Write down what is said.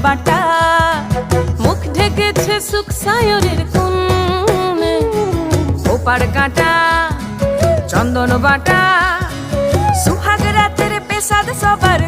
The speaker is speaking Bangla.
বাটা, মুখ ঢেকেছে সুখ সায়রের কোণে। ওপার কাটা চন্দন বাটা, সুহাগ রাতের পেশাদ সবার